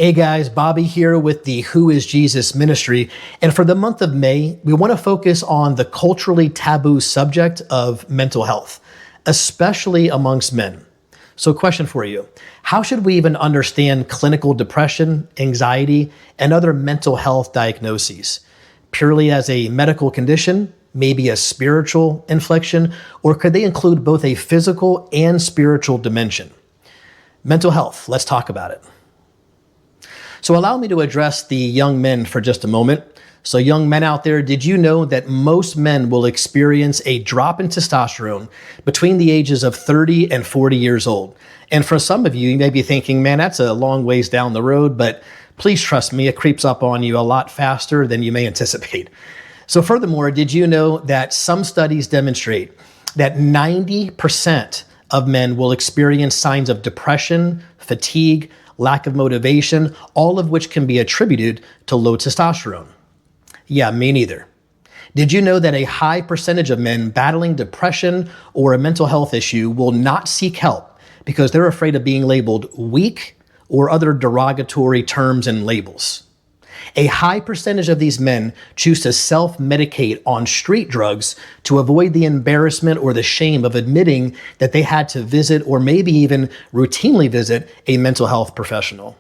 Hey guys, Bobby here with the Who is Jesus ministry. And for the month of May, we want to focus on the culturally taboo subject of mental health, especially amongst men. So question for you, how should we even understand clinical depression, anxiety, and other mental health diagnoses? Purely as a medical condition, maybe a spiritual inflection, or could they include both a physical and spiritual dimension? Mental health, let's talk about it. So allow me to address the young men for just a moment. So young men out there, did you know that most men will experience a drop in testosterone between the ages of 30 and 40 years old? And for some of you, you may be thinking, man, that's a long ways down the road, but please trust me, it creeps up on you a lot faster than you may anticipate. So furthermore, did you know that some studies demonstrate that 90% of men will experience signs of depression, fatigue, lack of motivation, all of which can be attributed to low testosterone? Yeah, me neither. Did you know that a high percentage of men battling depression or a mental health issue will not seek help because they're afraid of being labeled weak or other derogatory terms and labels? A high percentage of these men choose to self-medicate on street drugs to avoid the embarrassment or the shame of admitting that they had to visit or maybe even routinely visit a mental health professional.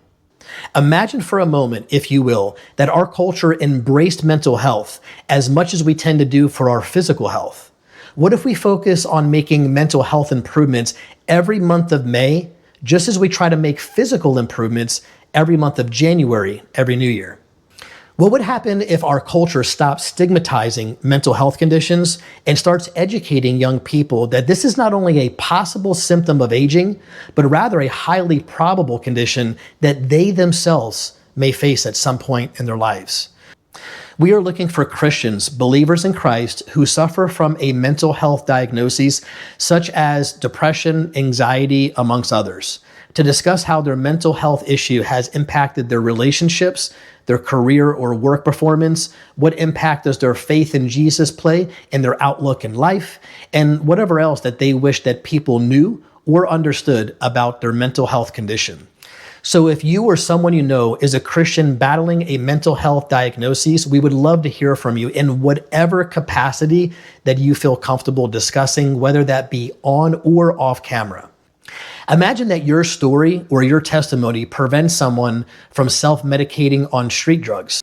Imagine for a moment, if you will, that our culture embraced mental health as much as we tend to do for our physical health. What if we focus on making mental health improvements every month of May, just as we try to make physical improvements every month of January, every new year? What would happen if our culture stopped stigmatizing mental health conditions and starts educating young people that this is not only a possible symptom of aging, but rather a highly probable condition that they themselves may face at some point in their lives? We are looking for Christians, believers in Christ, who suffer from a mental health diagnosis such as depression, anxiety, amongst others, to discuss how their mental health issue has impacted their relationships, their career or work performance, what impact does their faith in Jesus play in their outlook in life, and whatever else that they wish that people knew or understood about their mental health condition. So if you or someone you know is a Christian battling a mental health diagnosis, we would love to hear from you in whatever capacity that you feel comfortable discussing, whether that be on or off camera. Imagine that your story or your testimony prevents someone from self-medicating on street drugs.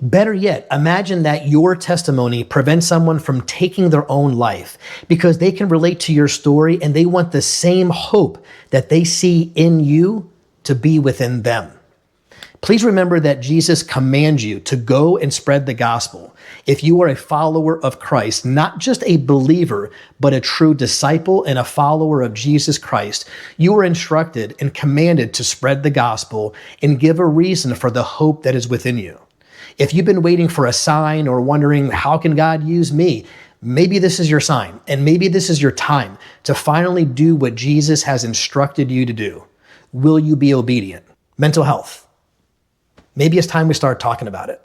Better yet, imagine that your testimony prevents someone from taking their own life because they can relate to your story and they want the same hope that they see in you to be within them. Please remember that Jesus commands you to go and spread the gospel. If you are a follower of Christ, not just a believer, but a true disciple and a follower of Jesus Christ, you are instructed and commanded to spread the gospel and give a reason for the hope that is within you. If you've been waiting for a sign or wondering, how can God use me? Maybe this is your sign, and maybe this is your time to finally do what Jesus has instructed you to do. Will you be obedient? Mental health. Maybe it's time we start talking about it.